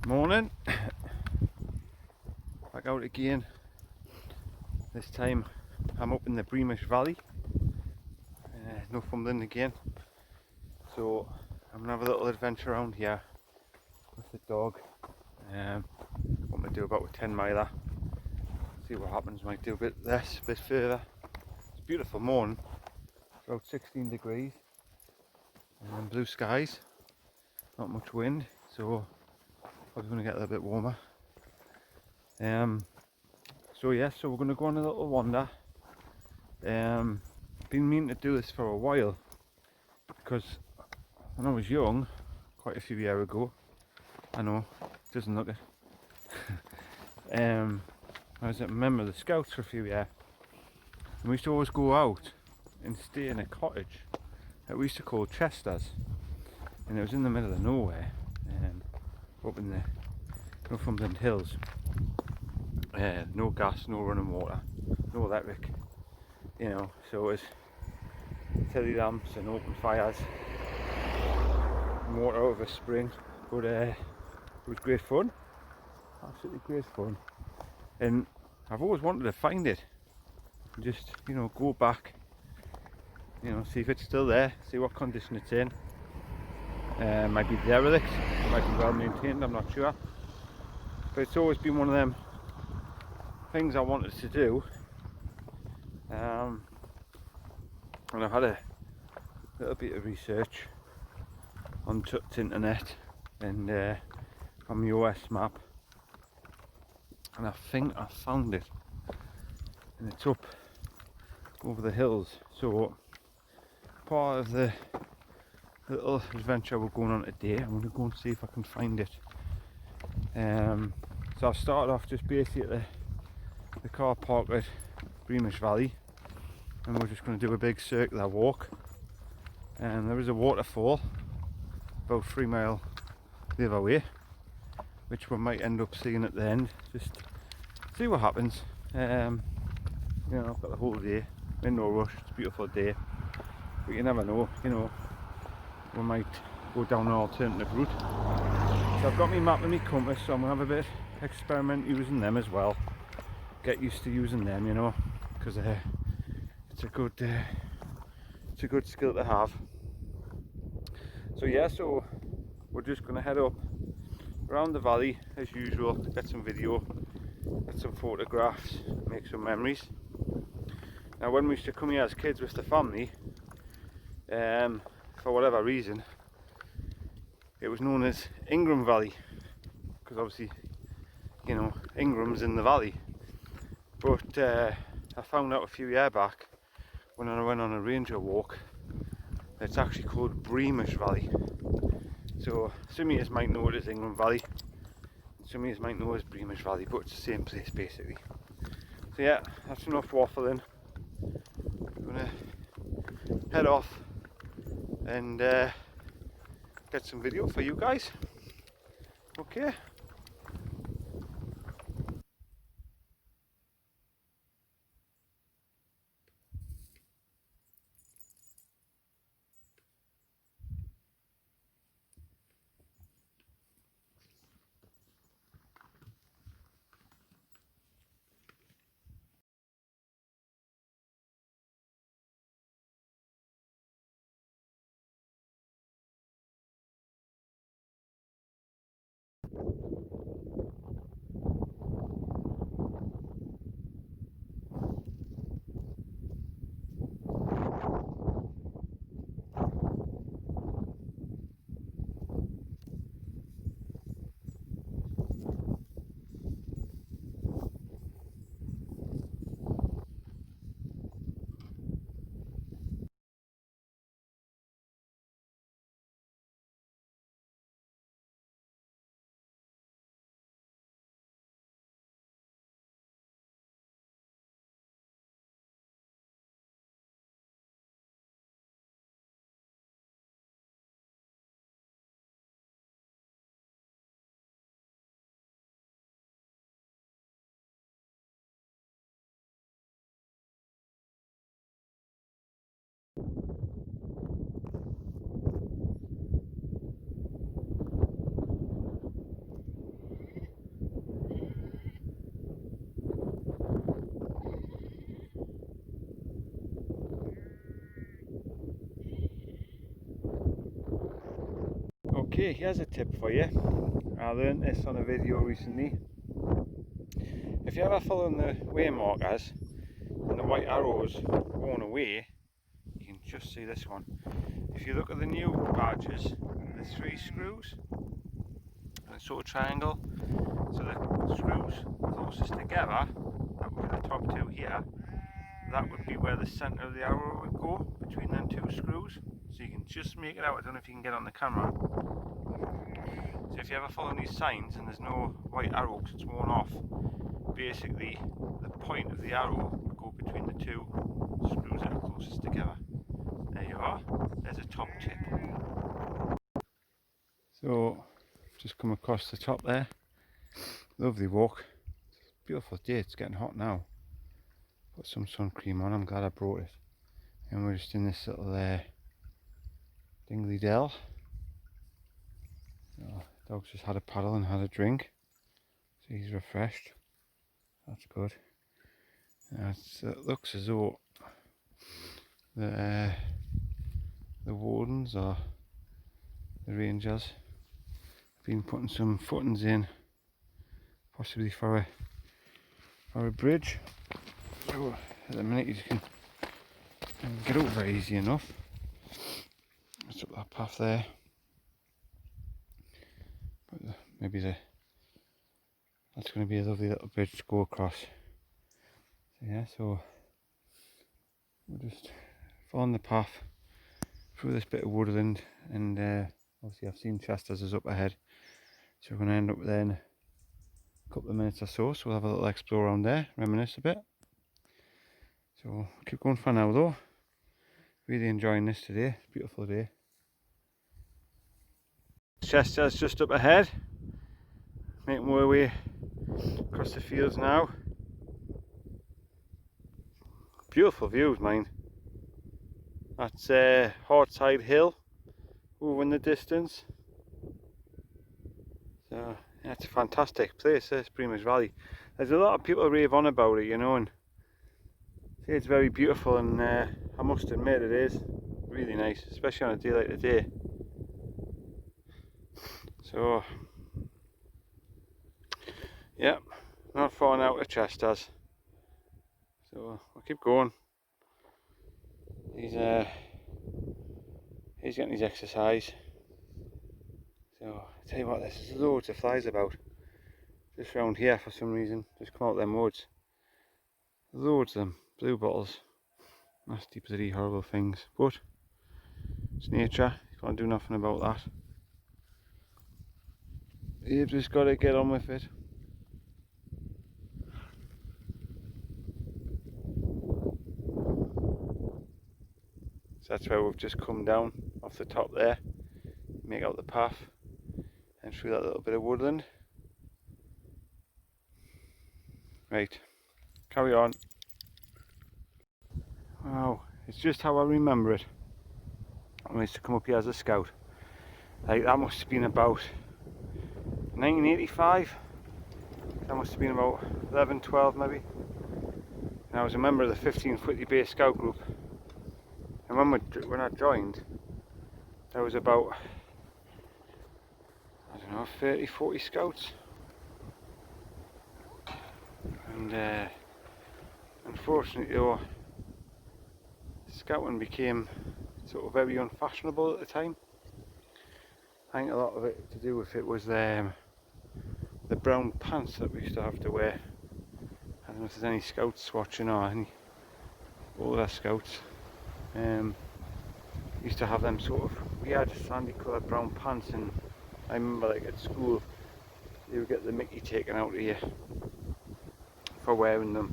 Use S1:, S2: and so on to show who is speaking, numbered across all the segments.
S1: Morning, back out again. This time I'm up in the Breamish Valley, Northumberland again. So I'm gonna have a little adventure around here with the dog. What I'm gonna do about a 10 miler. See what happens. Might do a bit less, a bit further. It's a beautiful morning. It's about 16 degrees and blue skies. Not much wind, so probably gonna get a little bit warmer. So we're gonna go on a little wander. Been meaning to do this for a while because when I was young, quite a few years ago, I know, doesn't look it. I was a member of the Scouts for a few years, and we used to always go out and stay in a cottage that we used to call Chester's, and it was in the middle of nowhere, up in the Northumberland hills. No gas, no running water, no electric, so it was telly lamps and open fires, water out of a spring, but it was great fun, absolutely great fun, and I've always wanted to find it, and just go back, see if it's still there, see what condition it's in. Might be derelict, it might be well maintained, I'm not sure, but it's always been one of them things I wanted to do, and I've had a little bit of research on the internet and from the OS map, and I think I found it, and it's up over the hills. So part of the little adventure we're going on today, I'm going to go and see if I can find it. So I've started off just basically at the car park at Breamish Valley, and we're just going to do a big circular walk, and there is a waterfall about 3 miles the other way, which we might end up seeing at the end. Just see what happens. I've got the whole day, in no rush, it's a beautiful day, but you never know, we might go down an alternative route. So I've got my map and my compass, so I'm going to have a bit experiment using them as well, get used to using them, because it's a good skill to have. So we're just going to head up around the valley as usual, get some video, get some photographs, make some memories. Now when we used to come here as kids with the family, for whatever reason it was known as Ingram Valley, because obviously Ingram's in the valley, but I found out a few years back when I went on a ranger walk that it's actually called Breamish Valley. So some of you might know it as Ingram Valley, some of you might know it as Breamish Valley, but it's the same place basically. So yeah, that's enough waffling. I'm gonna head off and get some video for you guys. Okay. Okay, here's a tip for you. I learned this on a video recently. If you're ever following the way markers and the white arrows going away, you can just see this one. If you look at the new badges, the 3 screws and a sort of triangle, so the screws closest together, that would be the top 2 here, that would be where the centre of the arrow would go, between them 2 screws. So you can just make it out. I don't know if you can get on the camera. So if you ever follow these signs and there's no white arrow because it's worn off, basically the point of the arrow would go between the 2 screws that are closest together. There you are. There's a top tip. So just come across the top there. Lovely walk. Beautiful day. It's getting hot now. Put some sun cream on. I'm glad I brought it. And we're just in this little Dingley Dell. So, dog's just had a paddle and had a drink, so he's refreshed. That's good. It looks as though the wardens or the rangers have been putting some footings in, possibly for a bridge. So at the minute you can get over easy enough. Let's up that path there. But maybe that's going to be a lovely little bridge to go across. So yeah, so we're just following the path through this bit of woodland, and obviously I've seen Chester's is up ahead, so we're going to end up there in a couple of minutes or so. So we'll have a little explore around there, reminisce a bit. So we'll keep going for now though. Really enjoying this today. It's a beautiful day. Chester's just up ahead, making my way across the fields now. Beautiful views, mind. That's Hartside Hill over in the distance. So yeah, it's a fantastic place, this Breamish Valley. There's a lot of people rave on about it, you know, and say it's very beautiful, and I must admit it is really nice, especially on a day like today. So yeah, not far now to Chester's, so we'll keep going. He's getting his exercise. So I tell you what, there's loads of flies about just around here for some reason. Just come out them woods. Loads of them, blue bottles, nasty bloody horrible things. But it's nature. You can't do nothing about that. You've just got to get on with it. So that's where we've just come down off the top there, make out the path, and through that little bit of woodland. Right, carry on. Wow, it's just how I remember it. I used to come up here as a scout. Like, that must have been about 1985. That must have been about 11, 12 maybe. And I was a member of the 15th Whitley Bay Scout Group. And when I joined, there was about, I don't know, 30, 40 scouts. And unfortunately though, scouting became sort of very unfashionable at the time. I think a lot of it to do with it was the brown pants that we used to have to wear. I don't know if there's any scouts watching or any older scouts. Used to have them sort of weird sandy coloured brown pants, and I remember like at school you would get the mickey taken out of you for wearing them,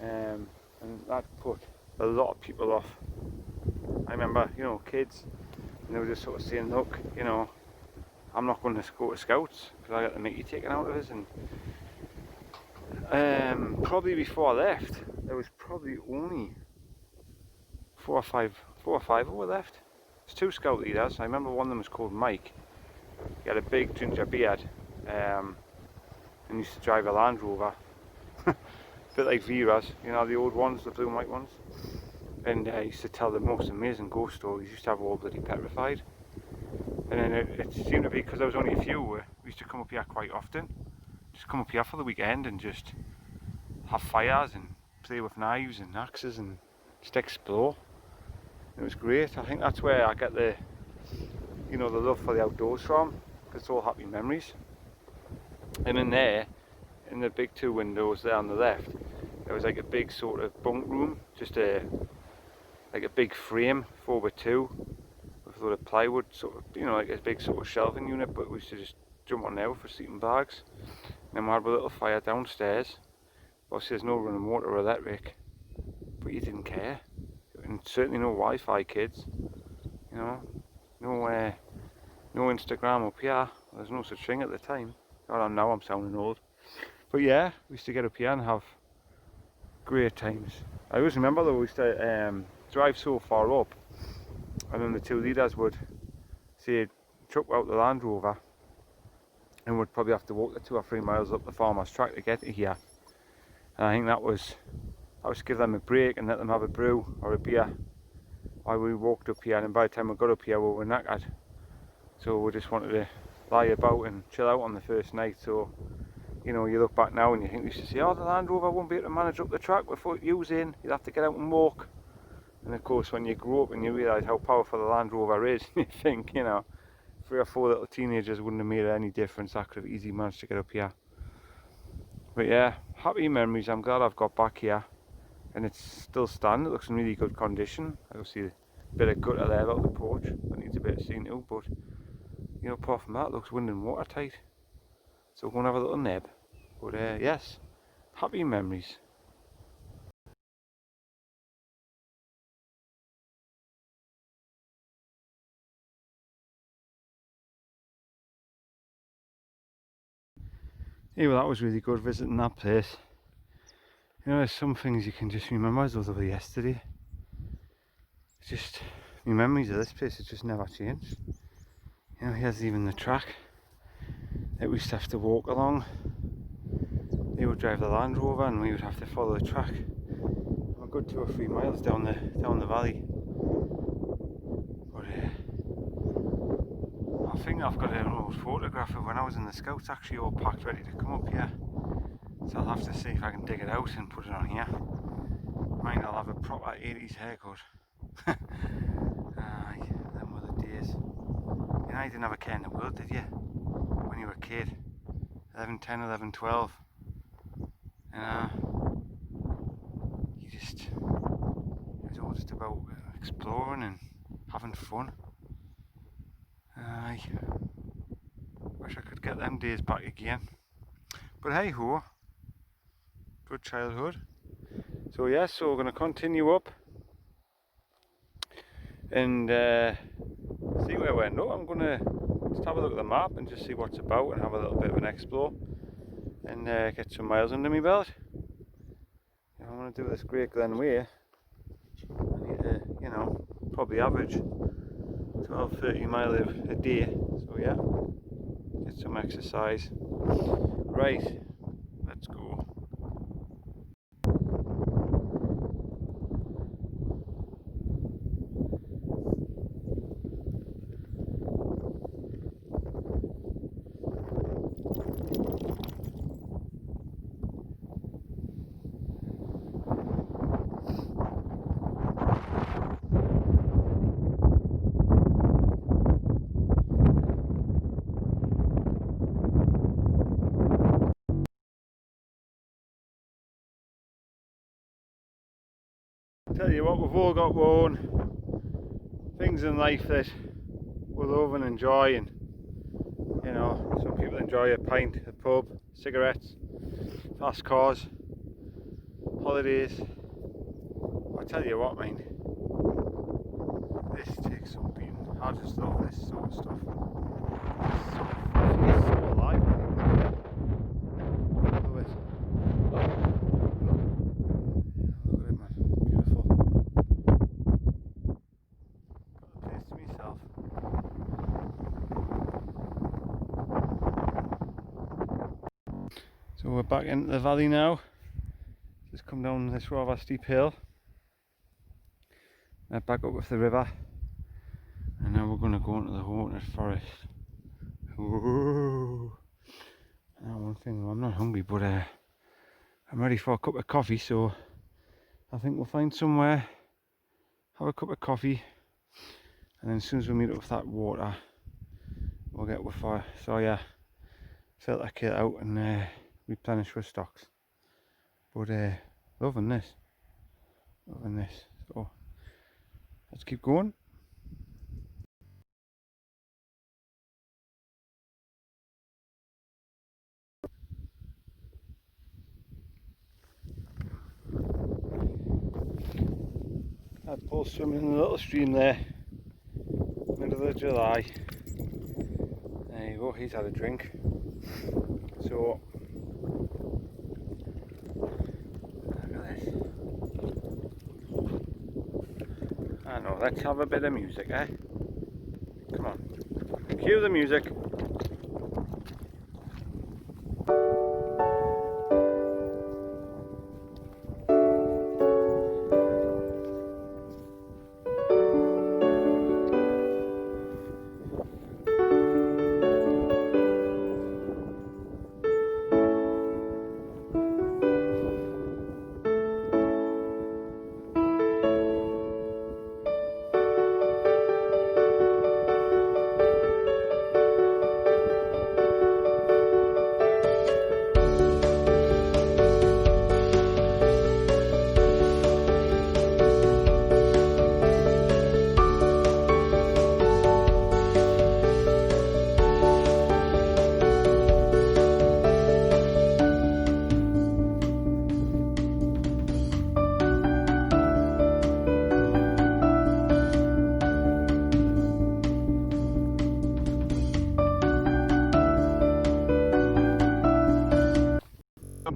S1: and that put a lot of people off. I remember, you know, kids, and they were just sort of saying, look, you know, I'm not going to go to scouts because I got the mickey taken out of us. And probably before I left, there was probably only four or five who were left. There's 2 scout leaders. I remember one of them was called Mike. He had a big ginger beard, and used to drive a Land Rover, a bit like Vera's, you know, the old ones, the blue and white ones. And he used to tell the most amazing ghost stories. He used to have all bloody petrified. And then it seemed to be, because there was only a few, we used to come up here quite often. Just come up here for the weekend and just have fires and play with knives and axes and just explore. It was great. I think that's where I get the, you know, the love for the outdoors from, because it's all happy memories. And in there, in the big two windows there on the left, there was like a big sort of bunk room, just like a big frame 4x2 with a lot of plywood, sort of, you know, like a big sort of shelving unit, but we used to just jump on there for sleeping bags. And then we had a little fire downstairs. Obviously there's no running water or electric, but you didn't care. And certainly no Wi-Fi, kids, you know, no Instagram up here. There's no such thing at the time. Oh, now I'm sounding old. But yeah, we used to get up here and have great times. I always remember though, we used to drive so far up, and then the two leaders would say, chuck out the Land Rover, and would probably have to walk the 2 or 3 miles up the farmer's track to get to here. And I think that was to give them a break and let them have a brew or a beer while we walked up here. And by the time we got up here, we were knackered, so we just wanted to lie about and chill out on the first night. So, you know, you look back now and you think, they used to say, oh, the Land Rover won't be able to manage up the track without using, you'd have to get out and walk. And of course, when you grow up and you realise how powerful the Land Rover is, you think, you know, 3 or 4 little teenagers wouldn't have made any difference. I could have easily managed to get up here. But yeah, happy memories. I'm glad I've got back here, and it's still standing. It looks in really good condition. I can see a bit of gutter there about the porch that needs a bit of scenic, but you know, apart from that, it looks wind and watertight. So we're going to have a little nib. But yes, happy memories. Yeah, well, that was really good visiting that place. You know, there's some things you can just remember as though they were yesterday. It's just, my memories of this place has just never changed. You know, here's even the track that we used to have to walk along. They would drive the Land Rover and we would have to follow the track a good 2 or 3 miles down the valley. But I think I've got an old photograph of when I was in the Scouts, actually all packed ready to come up here. So I'll have to see if I can dig it out and put it on here. Mind, I'll have a proper 80s haircut. Aye, them were the days. You know, you didn't have a care in the world, did you? When you were a kid. 11, 10, 11, 12. And it was all just about exploring and having fun. Aye, wish I could get them days back again. But hey ho, good childhood. So yes, so we're going to continue up and see where we end up. I'm going to just have a look at the map and just see what's about and have a little bit of an explore and get some miles under my belt. If I want to do this Great Glen Way, I need to, you know, probably average 12-30 miles a day. So yeah, get some exercise. Right, let's go. Tell you what, we've all got our own things in life that we love and enjoy, and you know, some people enjoy a pint, a pub, cigarettes, fast cars, holidays. I tell you what, mate, this takes some beating. I just love this sort of stuff. It's so alive. Love it. Look at it, man. Beautiful. Got the place to myself. So we're back into the valley now. Just come down this rather steep hill. Back up with the river. And now we're going to go into the haunted forest. Whoa. Now one thing, I'm not hungry, but I'm ready for a cup of coffee, so I think we'll find somewhere, have a cup of coffee, and then as soon as we meet up with that water, we'll get with our Sawyer, filter kit out and replenish our stocks. But loving this, so let's keep going. That Paul's swimming in the little stream there, middle of July. There you go, he's had a drink. So, look at this. I know, let's have a bit of music, eh? Come on, cue the music.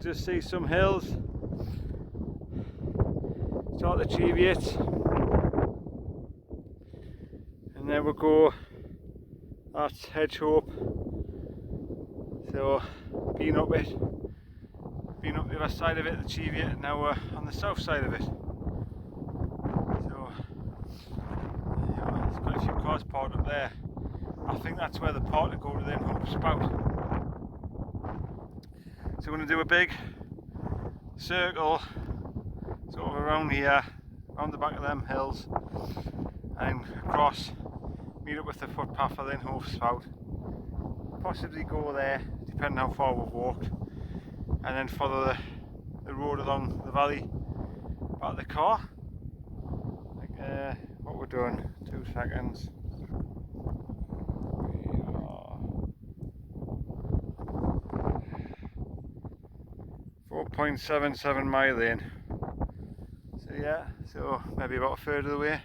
S1: Just see some hills, start the Cheviot, and then we'll go, that's Hedge Hope. So been up the other side of it, the Cheviot, and now we're on the south side of it. So there's quite a few cars parked up there. I think that's where the park to go to the Hope Spout. So we're going to do a big circle sort of around here, around the back of them hills, and across, meet up with the footpath for the Hove Spout, possibly go there depending how far we've walked, and then follow the road along the valley back to the car. Like what we're doing, 2 seconds. 4.77 mile in. So yeah, so maybe about a third of the way.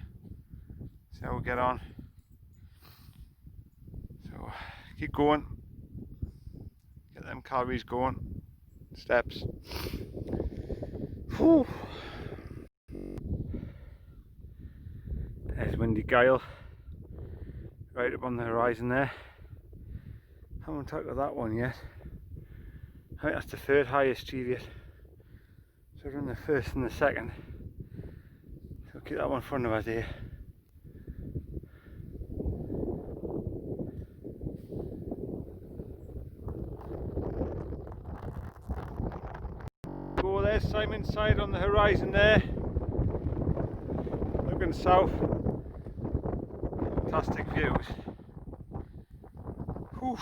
S1: See how we get on. So keep going. Get them calories going. Steps. Whew. There's Windy Gyle. Right up on the horizon there. Haven't talked of that one yet. I think that's the third highest Cheviot. So we're in the first and the second. So keep that one in front of us here. Go there, Simon's Side on the horizon there. Looking south. Fantastic views. Whew.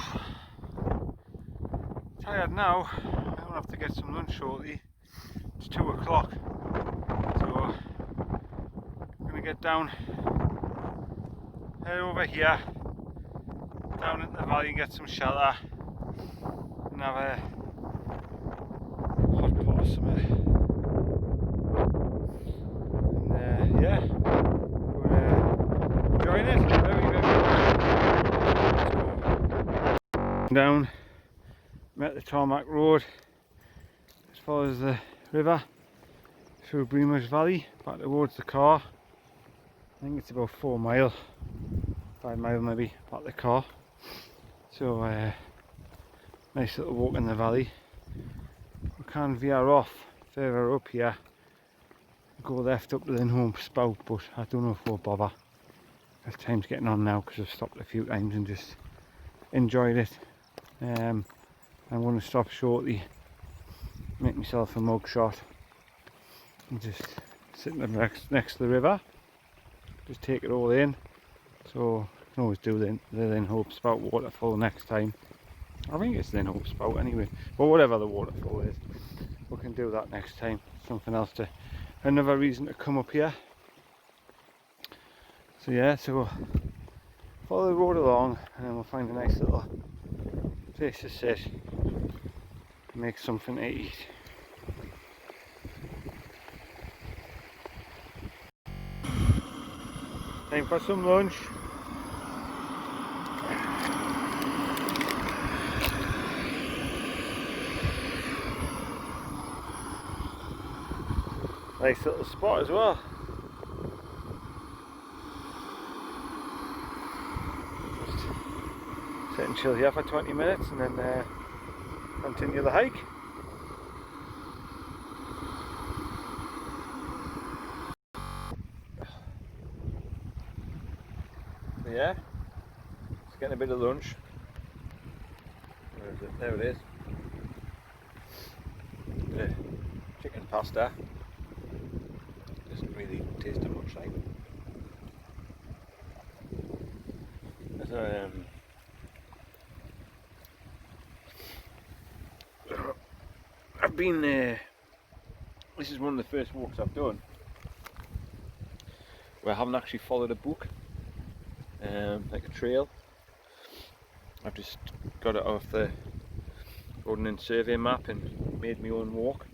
S1: Tired now. I'm gonna have to get some lunch shortly. It's 2 o'clock, so I'm gonna get down, head over here, down into the valley and get some shelter, and have a hot pot or something. And yeah, we're enjoying it very much. Down, met the tarmac road. As far as the river, through Breamish Valley, back towards the car. I think it's about 4 mile, 5 mile maybe, back to the car. So nice little walk in the valley. We can veer off further up here, go left up to the Home Spout, but I don't know if we'll bother. as time's getting on now, because I've stopped a few times and just enjoyed it. I'm going to stop shortly, make myself a mug shot, and just sit next to the river, just take it all in. So I can always do the Lynn Hope Spout waterfall next time. I think it's Lynn Hope Spout anyway, but whatever the waterfall is, we can do that next time. Something else to, another reason to come up here. So yeah, so follow the road along, and then we'll find a nice little place to sit, make something to eat. Time for some lunch. Nice little spot as well. Just sit and chill here for 20 minutes and then continue the hike. So yeah, just getting a bit of lunch. Where is it? There it is. Bit of chicken pasta. Doesn't really taste of much like. There's I've been this is one of the first walks I've done where I haven't actually followed a book, like a trail. I've just got it off the Ordnance Survey map and made my own walk.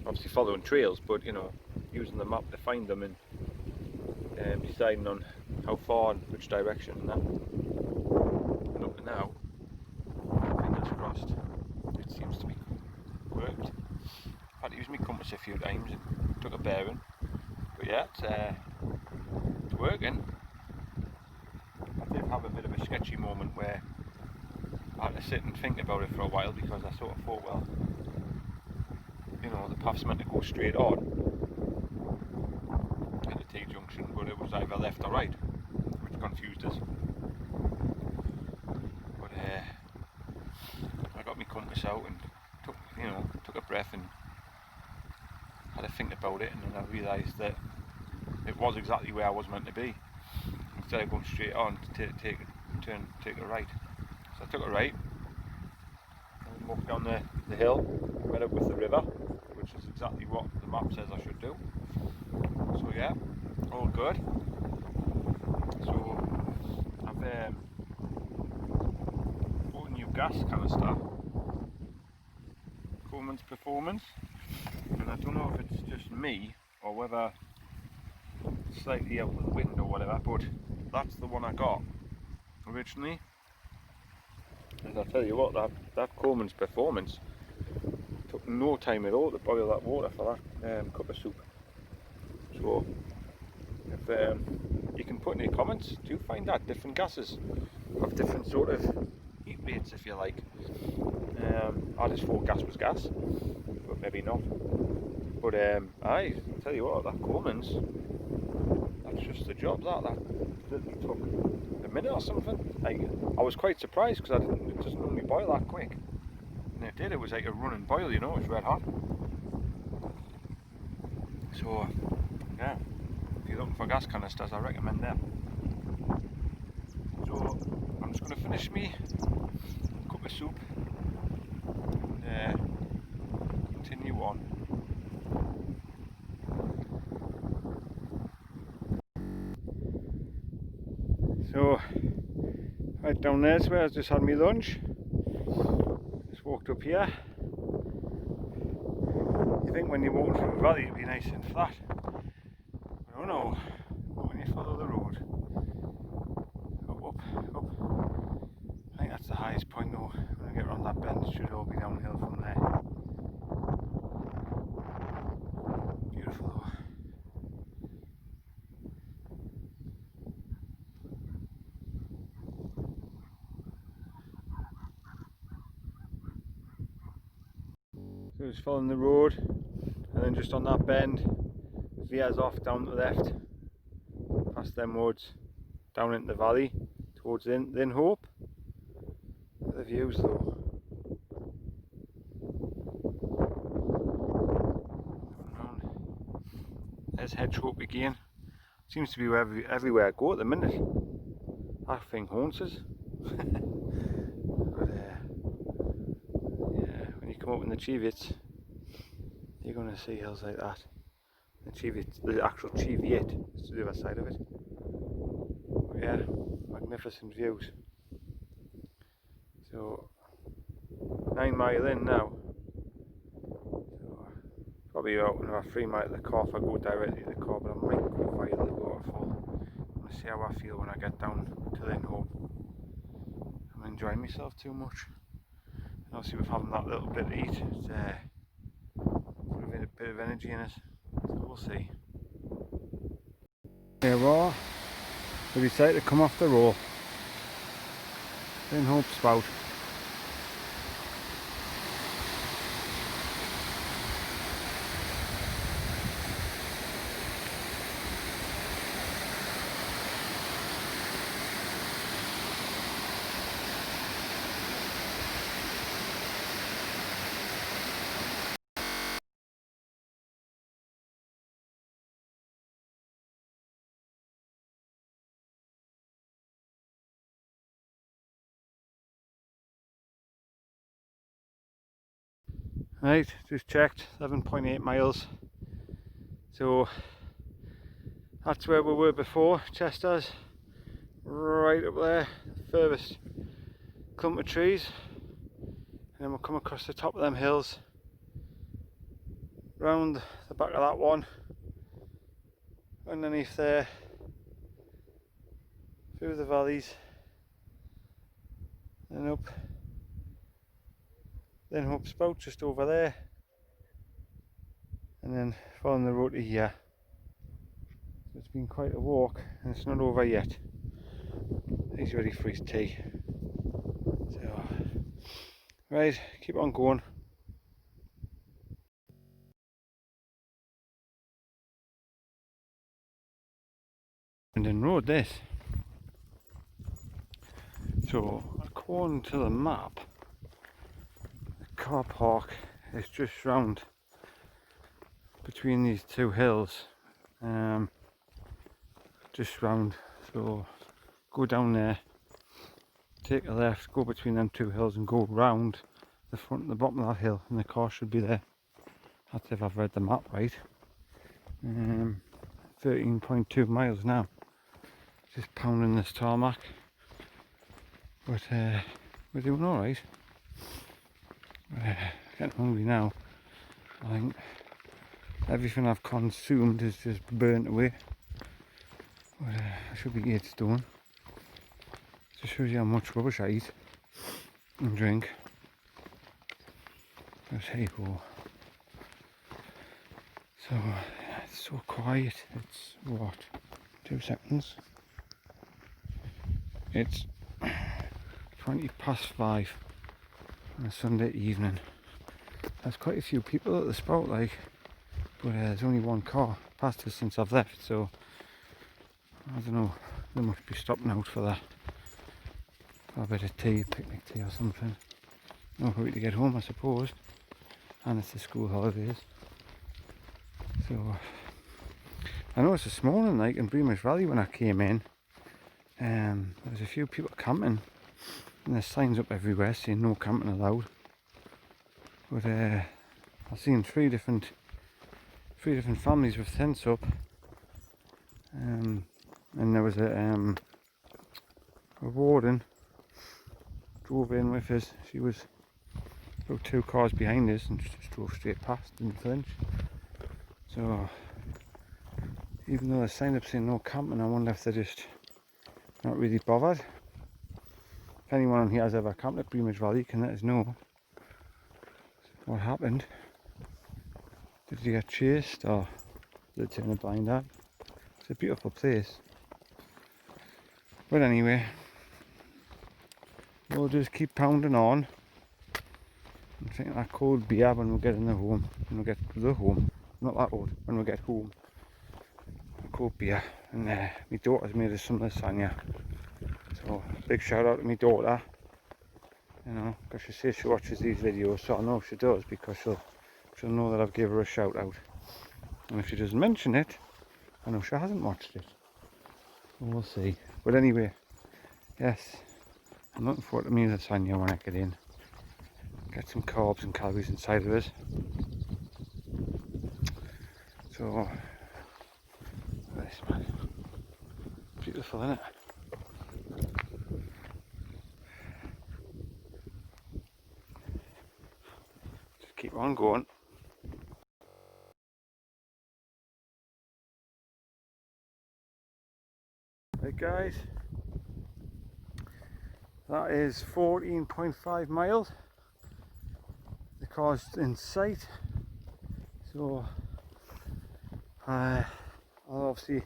S1: Obviously following trails, but you know, using the map to find them and deciding on how far and which direction and that. And up to now, fingers crossed, it seems to be worked. I've had to use my compass a few times and took a bearing, but yeah, it's working. I did have a bit of a sketchy moment where I had to sit and think about it for a while, because I sort of thought, well, you know, the path's meant to go straight on at the T-junction, but it was either left or right, which confused us. But I got my compass out and took a breath and had to think about it, and then I realised that it was exactly where I was meant to be. Instead of going straight on, to take a right. So I took a right and walked down the hill, met up with the river, which is exactly what the map says I should do. So yeah, all good. So I've bought a new gas canister, Coleman's Performance, and I don't know if it's just me or whether it's slightly out of the wind or whatever, but that's the one I got originally. And I'll tell you what, that Coleman's Performance took no time at all to boil that water for that cup of soup. So if you can put in your comments, do you find that different gases have different sort of heat rates, if you like? I just thought gas was gas, but maybe not. But I'll tell you what, that Coleman's, that's just the job. That literally took a minute or something. Like, I was quite surprised, because it doesn't normally boil that quick, and it did. It was like a running boil, you know. It was red hot. So yeah, if you're looking for gas canisters, I recommend them. So I'm just going to finish me cup of soup and continue on. So right down there's where I just had my lunch. Just walked up here. You think when you're walking through the valley it'd be nice and flat, but oh no, not when you follow the road. Up. I think that's the highest point though. When I get around that bend, it should all be downhill from there. Beautiful though. So just following the road, and then just on that bend, veers off down to the left, past them woods, down into the valley towards Lynn Hope. The views though. There's Hedge Hope again. Seems to be everywhere I go at the minute. That thing haunts us. But yeah, when you come up in the Cheviots, you're going to see hills like that. The actual Cheviot is to the other side of it. But yeah, magnificent views. So 9 mile in now. So probably about another 3 miles to the car if I go directly to the car, but I might go via the waterfall. I'm going to see how I feel when I get down to Lynn Hope. I'm enjoying myself too much. And obviously with having that little bit to eat, it's put a bit of energy in us. So we'll see. Here we are. We decided to come off the roll. Lynn Hope spout. Right, just checked, 11.8 miles. So that's where we were before, Chester's. Right up there, furthest clump of trees. And then we'll come across the top of them hills, round the back of that one, underneath there, through the valleys, and up. Then Hope Spout just over there, and then following the road to here. So it's been quite a walk, and it's not over yet. He's ready for his tea. So, right, keep on going. London Road, this. So, according to the map, the car park is just round between these two hills. Just round. So, go down there, take a left, go between them two hills, and go round the front and the bottom of that hill, and the car should be there. That's if I've read the map right. 13.2 miles now. Just pounding this tarmac. But we're doing alright. Getting hungry now. I think everything I've consumed is just burnt away. But I should be 8 stone. Just shows you how much rubbish I eat and drink. But hey ho. So it's so quiet. It's what? 2 seconds. It's 5:20 on a Sunday evening. There's quite a few people at the spout, like, but there's only one car passed us since I've left, so I don't know. They must be stopping out for that. For a bit of tea, picnic tea or something. No hurry to get home, I suppose. And it's the school holidays. So I noticed this morning, like in Breamish Valley when I came in, there was a few people camping, and there's signs up everywhere saying no camping allowed. But I've seen three different families with tents up, and there was a warden drove in with us. She was about 2 cars behind us and just drove straight past, didn't flinch. So even though there's signs up saying no camping, I wonder if they're just not really bothered. If anyone on here has ever camped at Breamish Valley, you can let us know what happened. Did you get chased, or did they turn a blind eye? It's a beautiful place. But anyway, we'll just keep pounding on and drink that cold beer when we get in the home. When we get to the home, not that old, when we get home. Cold beer. And my daughter's made us some lasagna. So big shout out to my daughter. You know, because she says she watches these videos, so I know she does, because she'll know that I've given her a shout out. And if she doesn't mention it, I know she hasn't watched it. We'll see. But anyway, yes, I'm looking forward to me lasagna when I get in. Get some carbs and calories inside of it. So, this man, beautiful, isn't it? Just keep on going. Right guys, that is 14.5 miles. The car's in sight, so I'll obviously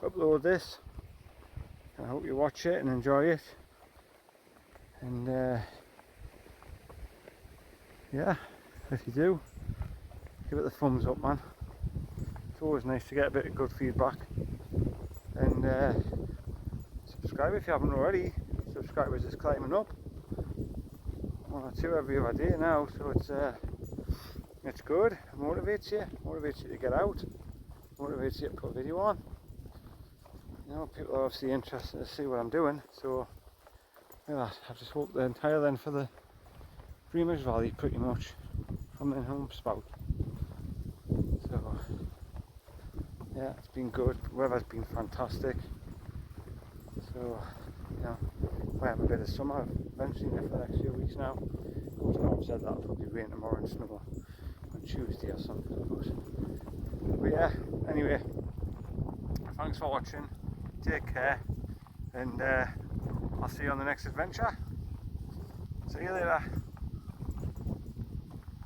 S1: upload this. I hope you watch it and enjoy it, and yeah, if you do, give it the thumbs up, man. It's always nice to get a bit of good feedback, and subscribe if you haven't already. Subscribers is climbing up, 1 or 2 every other day now, so it's good. It motivates you to get out, motivates you to put a video on. You know, people are obviously interested to see what I'm doing, so look at that. I've just walked the entire length of the Breamish Valley pretty much from the home spout. So yeah, it's been good. The weather's been fantastic. So you know, I have a bit of summer eventually for the next few weeks now. Of course, Norm said that'll probably rain tomorrow and snow on Tuesday or something. But yeah, anyway, thanks for watching. Take care, and I'll see you on the next adventure. See you later.